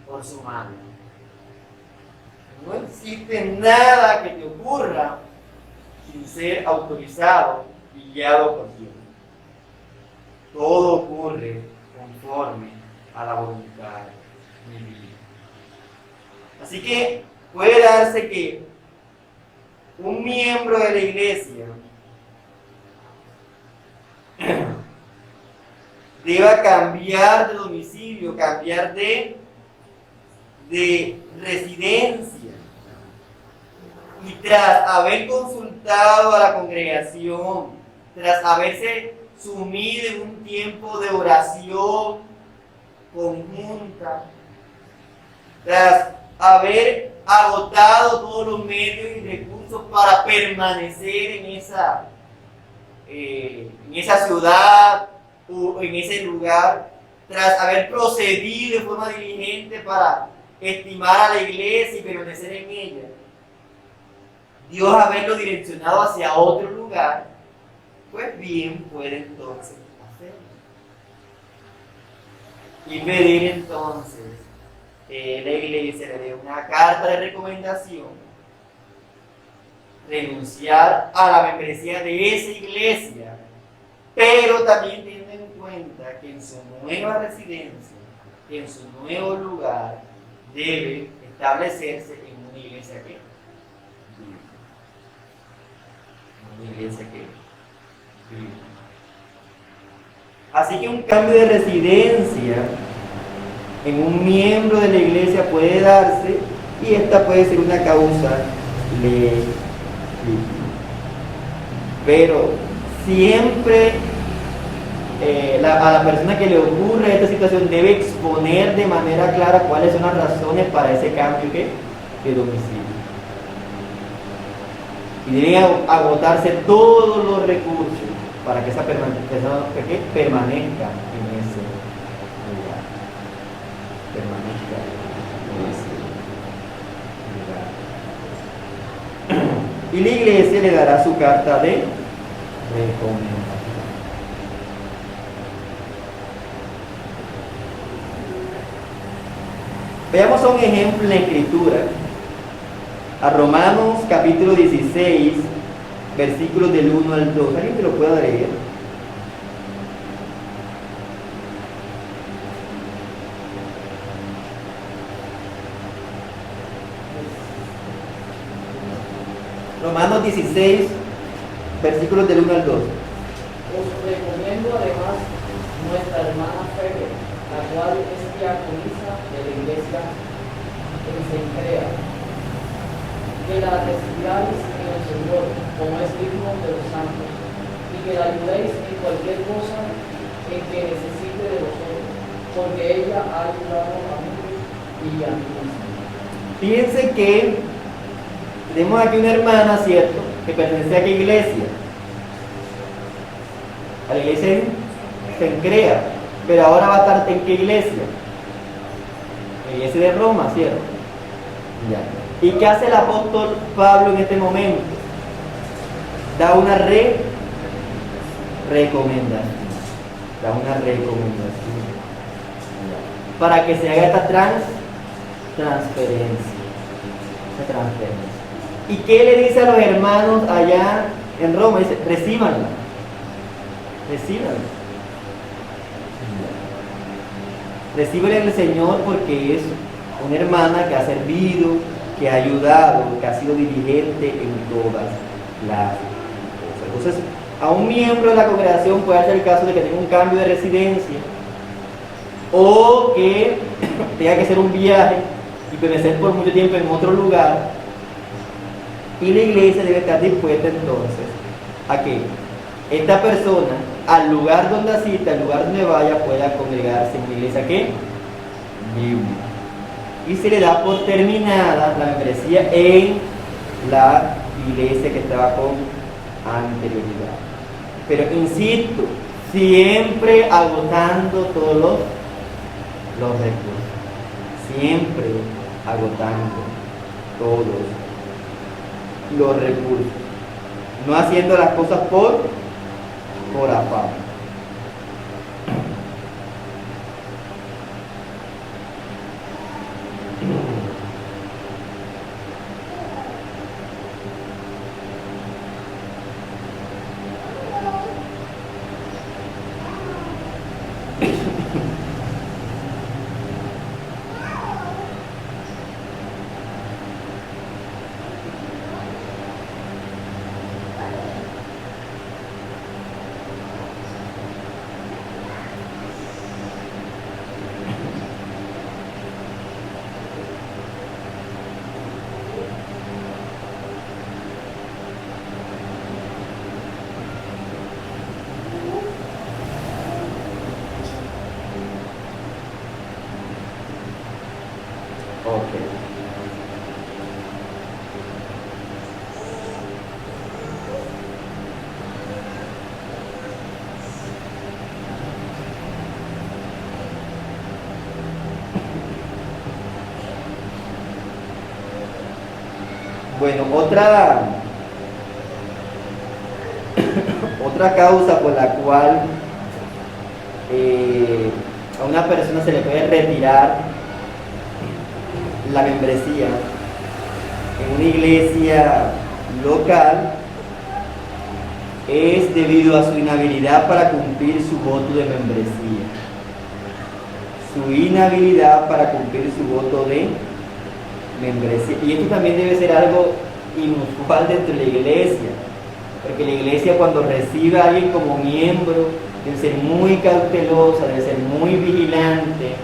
Por su mano. No existe nada que te ocurra sin ser autorizado y guiado por Dios. Todo ocurre conforme a la voluntad divina. Así que puede darse que un miembro de la iglesia deba cambiar de domicilio, cambiar de residencia. Y tras haber consultado a la congregación, tras haberse sumido en un tiempo de oración conjunta, tras haber agotado todos los medios y recursos para permanecer en esa ciudad o en ese lugar, tras haber procedido de forma diligente para estimar a la iglesia y permanecer en ella, Dios haberlo direccionado hacia otro lugar, pues bien puede entonces hacerlo. Y pedir entonces que la iglesia le dé una carta de recomendación, renunciar a la membresía de esa iglesia, pero también teniendo en cuenta que en su nueva residencia, que en su nuevo lugar, debe establecerse en una iglesia que Así que un cambio de residencia en un miembro de la iglesia puede darse y esta puede ser una causa legítima. Pero siempre a la persona que le ocurre esta situación debe exponer de manera clara cuáles son las razones para ese cambio de domicilio. Y deben agotarse todos los recursos para que esa persona permanezca en ese lugar. Permanezca en ese lugar. y la iglesia le dará su carta de recomendación. Veamos un ejemplo en la Escritura, a Romanos capítulo 16, versículos del 1 al 2. ¿Alguien que lo pueda leer? Romanos 16, versículos del 1 al 2. Os recomiendo además nuestra hermana Febe, la cual es diaconisa de la iglesia en Cencrea, que la recibáis en el Señor, como es digno de los santos, y que la ayudéis en cualquier cosa en que necesite de vosotros, porque ella ha ayudado a muchos y a mí mismo. Fíjense que tenemos aquí una hermana, ¿cierto?, que pertenece a qué iglesia. A la iglesia en Cencrea, pero ahora va a estar en qué iglesia. La iglesia de Roma, ¿cierto? Ya. ¿Y qué hace el apóstol Pablo en este momento? Da una recomendación. Da una recomendación. Ya. Para que se haga esta transferencia. Esta transferencia. ¿Y qué le dice a los hermanos allá en Roma? Dice, recíbanla. Recíbanla. Recíbele al Señor porque es una hermana que ha servido, que ha ayudado, que ha sido diligente en todas las cosas. Entonces, a un miembro de la congregación puede ser el caso de que tenga un cambio de residencia o que tenga que hacer un viaje y permanecer por mucho tiempo en otro lugar, y la iglesia debe estar dispuesta entonces a que esta persona, al lugar donde asista, al lugar donde vaya, pueda congregarse en una iglesia que bíblica. Y se le da por terminada la membresía en la iglesia que estaba con anterioridad. Pero insisto, siempre agotando todos los recursos. Siempre agotando todos los recursos. No haciendo las cosas por afán. Bueno, otra causa por la cual a una persona se le puede retirar la membresía en una iglesia local es debido a su inhabilidad para cumplir su voto de membresía. Su inhabilidad para cumplir su voto de membresía. Y esto también debe ser algo inusual dentro de la iglesia, porque la iglesia, cuando recibe a alguien como miembro, debe ser muy cautelosa, debe ser muy vigilante,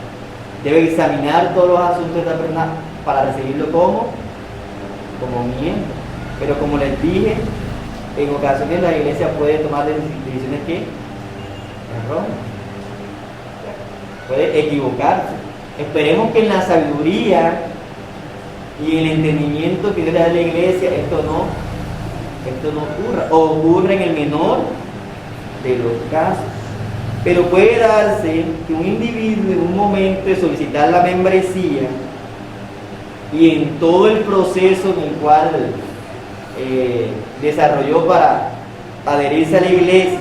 debe examinar todos los asuntos de esta persona para recibirlo como miembro. Pero como les dije, en ocasiones la iglesia puede tomar decisiones que erróneas, puede equivocarse. Esperemos que en la sabiduría y el entendimiento que Dios le da a la iglesia esto no ocurra, o ocurra en el menor de los casos. Pero puede darse que un individuo en un momento de solicitar la membresía y en todo el proceso en el cual desarrolló para adherirse a la iglesia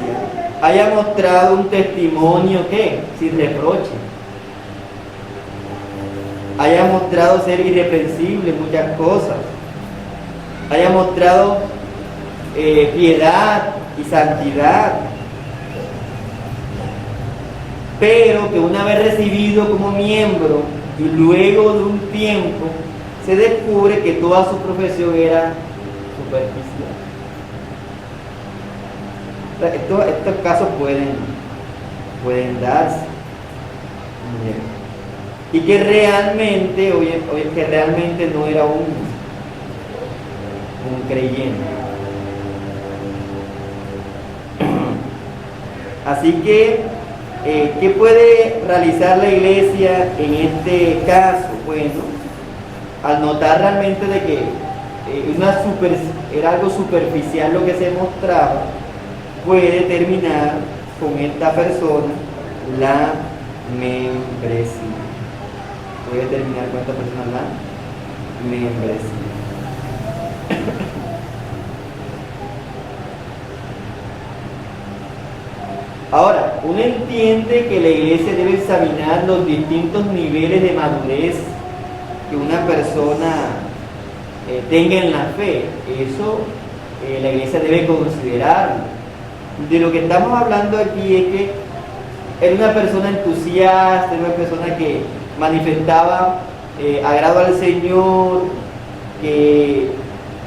haya mostrado un testimonio que sin reproche, haya mostrado ser irreprensible en muchas cosas, haya mostrado piedad y santidad, pero que una vez recibido como miembro y luego de un tiempo se descubre que toda su profesión era superficial. Estos casos pueden darse. Y que realmente, que realmente no era un creyente. Así que, ¿qué puede realizar la iglesia en este caso? Bueno, al notar realmente de que era algo superficial lo que se mostraba, puede terminar con esta persona la membresía. Puede terminar con esta persona la membresía. Ahora, uno entiende que la iglesia debe examinar los distintos niveles de madurez que una persona tenga en la fe. Eso la iglesia debe considerarlo. De lo que estamos hablando aquí es que era una persona entusiasta, era una persona que manifestaba agrado al Señor, que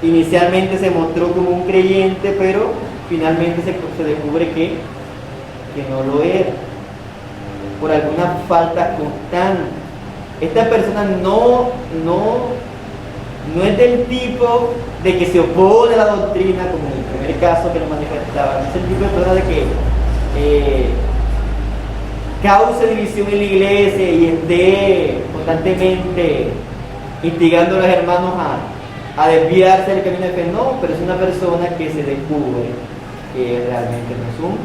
inicialmente se mostró como un creyente, pero finalmente se descubre que no lo era, por algunas faltas constantes. Esta persona no es del tipo de que se opone a la doctrina, como en el primer caso que lo manifestaba. No es el tipo de persona de que cause división en la iglesia y esté constantemente instigando a los hermanos a desviarse del camino de fe. No, pero es una persona que se descubre que realmente no es un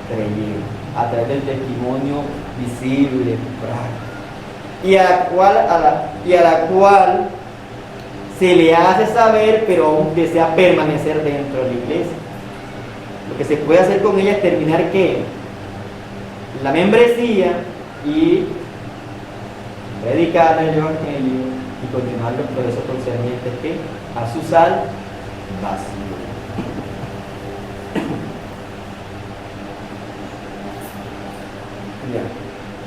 creyente a través del testimonio visible, práctico, y a la cual se le hace saber, pero aún desea permanecer dentro de la iglesia. Lo que se puede hacer con ella es terminar ¿qué? La membresía y predicar el evangelio y continuar los procesos concernientes que a su salvación.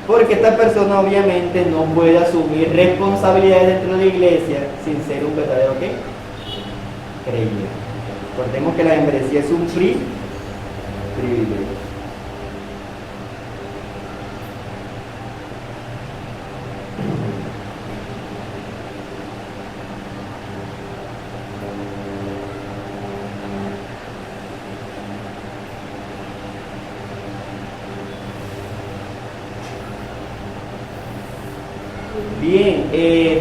Porque esta persona obviamente no puede asumir responsabilidades dentro de la iglesia sin ser un verdadero ¿qué? Creyente. Recordemos que la membresía es un privilegio. Bien,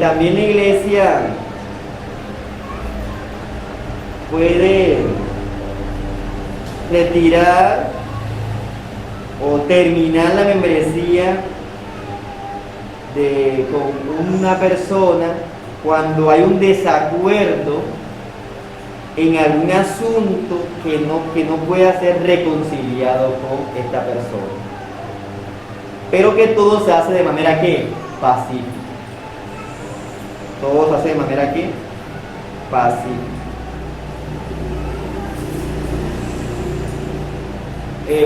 también la iglesia puede retirar o terminar la membresía con una persona cuando hay un desacuerdo en algún asunto que no pueda ser reconciliado con esta persona, pero que todo se hace de manera ¿qué? Pacífica. Todo se hace de manera ¿qué? Pacífica.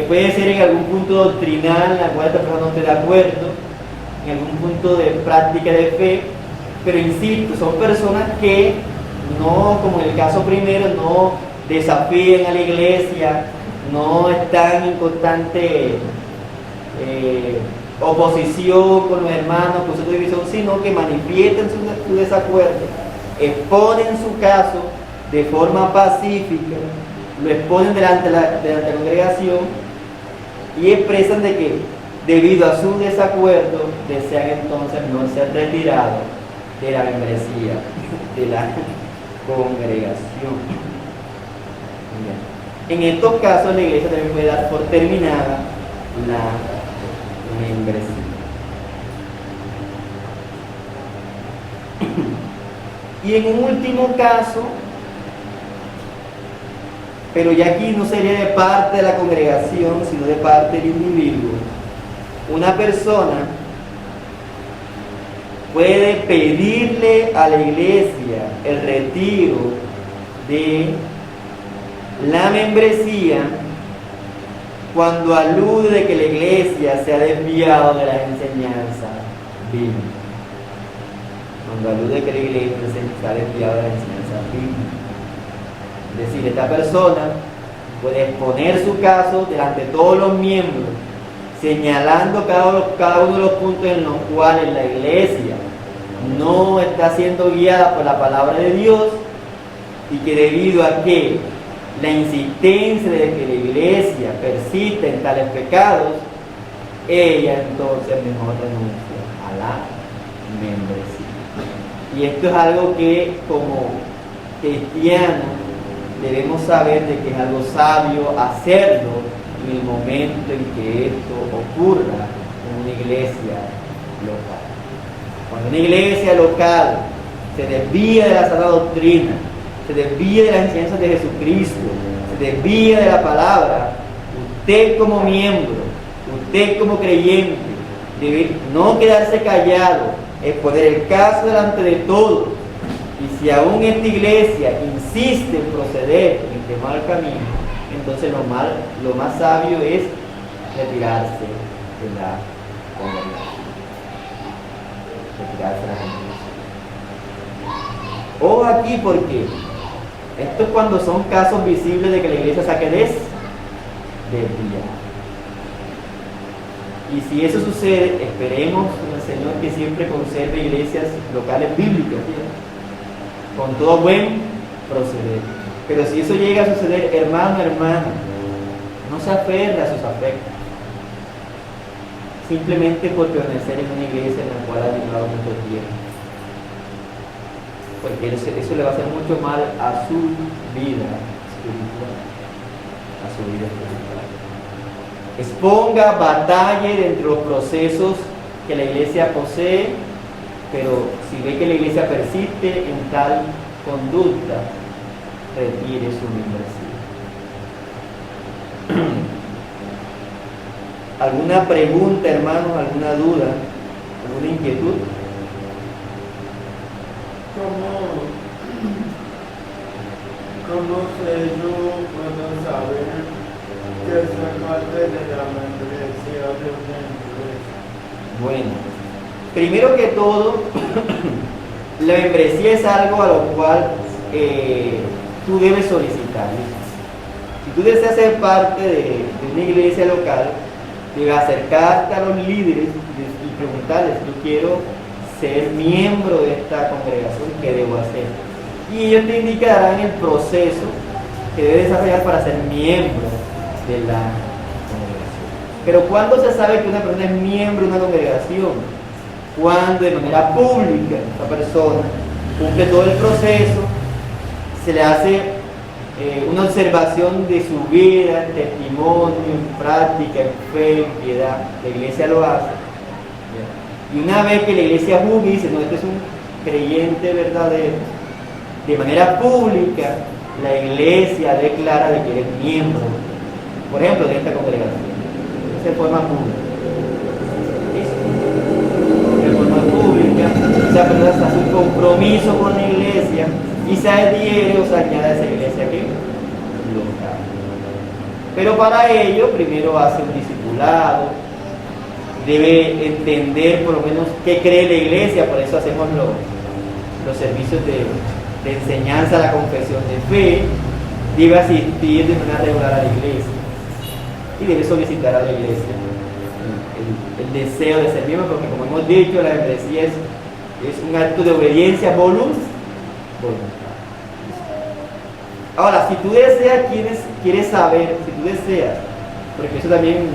Puede ser en algún punto doctrinal en la cual esta persona no esté de acuerdo, en algún punto de práctica de fe, pero insisto, son personas que no, como en el caso primero, no desafían a la iglesia, no están en constante oposición con los hermanos, con su división, sino que manifiestan su desacuerdo, exponen su caso de forma pacífica, lo exponen delante de la congregación y expresan de que debido a su desacuerdo desean entonces no ser retirados de la membresía de la congregación. En estos casos la iglesia también puede dar por terminada la membresía. Y en un último caso, pero ya aquí no sería de parte de la congregación, sino de parte del individuo. Una persona puede pedirle a la iglesia el retiro de la membresía cuando alude de que la iglesia se ha desviado de la enseñanza bíblica. Cuando alude que la iglesia se ha desviado de la enseñanza bíblica. Es decir, esta persona puede exponer su caso delante de todos los miembros, señalando cada uno de los puntos en los cuales la iglesia no está siendo guiada por la palabra de Dios y que debido a que la insistencia de que la iglesia persiste en tales pecados, ella entonces mejor renuncia a la membresía. Y esto es algo que como cristianos debemos saber de que es algo sabio hacerlo en el momento en que esto ocurra en una iglesia local. Cuando una iglesia local se desvía de la sana doctrina, se desvía de las enseñanzas de Jesucristo, se desvía de la palabra, usted como miembro, usted como creyente, debe no quedarse callado, exponer el caso delante de todos. Y si aún esta iglesia insiste en proceder en este mal camino, entonces lo más sabio es retirarse de la congregación. Retirarse de la congregación. Ojo aquí porque esto es cuando son casos visibles de que la iglesia saque desviada. Y si eso sucede, esperemos en el Señor que siempre conserve iglesias locales bíblicas, ¿sí? Con todo buen proceder. Pero si eso llega a suceder, hermano, hermana, no se aferre a sus afectos, simplemente por permanecer en una iglesia en la cual ha llevado mucho tiempo, porque eso le va a hacer mucho mal a su vida espiritual, a su vida espiritual. Exponga, batalle entre los procesos que la iglesia posee, pero si ve que la iglesia persiste en tal conducta, retire su membresía. ¿Alguna pregunta, hermanos? ¿Alguna duda? ¿Alguna inquietud? ¿Cómo sé yo puedo saber que soy parte de la membresía de una iglesia? Bueno, primero que todo, la membresía es algo a lo cual tú debes solicitar. Si tú deseas ser parte de una iglesia local, debes acercarte a los líderes y preguntarles: yo quiero ser miembro de esta congregación, ¿qué debo hacer? Y ellos te indicarán el proceso que debes desarrollar para ser miembro de la congregación. Pero ¿cuándo se sabe que una persona es miembro de una congregación? Cuando de manera pública esta persona cumple todo el proceso, se le hace una observación de su vida, en testimonio, en práctica, en fe, en piedad. La iglesia lo hace. Y una vez que la iglesia juzga y dice: no, este es un creyente verdadero, de manera pública la iglesia declara de que eres miembro, por ejemplo, de esta congregación. De forma pública. De forma pública, esa persona hace un compromiso con la iglesia y se adhiere o se añade a esa iglesia que local. Pero para ello, primero hace un discipulado, debe entender por lo menos qué cree la iglesia, por eso hacemos los servicios de enseñanza, la confesión de fe, debe asistir de manera regular a la iglesia y debe solicitar a la iglesia el deseo de ser miembro, porque como hemos dicho, la membresía es un acto de obediencia voluntaria. Ahora, si tú deseas, quieres saber, si tú deseas, porque eso también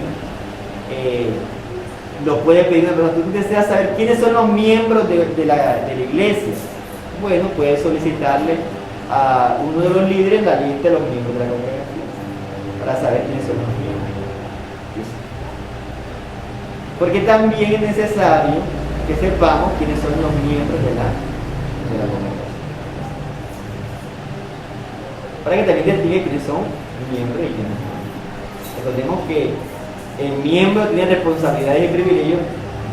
lo puede pedir una persona, tú deseas saber quiénes son los miembros de la iglesia, bueno, puedes solicitarle a uno de los líderes la lista de los miembros de la congregación para saber quiénes son los miembros. Porque también es necesario que sepamos quiénes son los miembros de la congregación, para que también te diga quiénes son un miembro y ya no. Recordemos que el miembro tiene responsabilidades y privilegios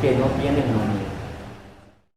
que no tiene el nómina.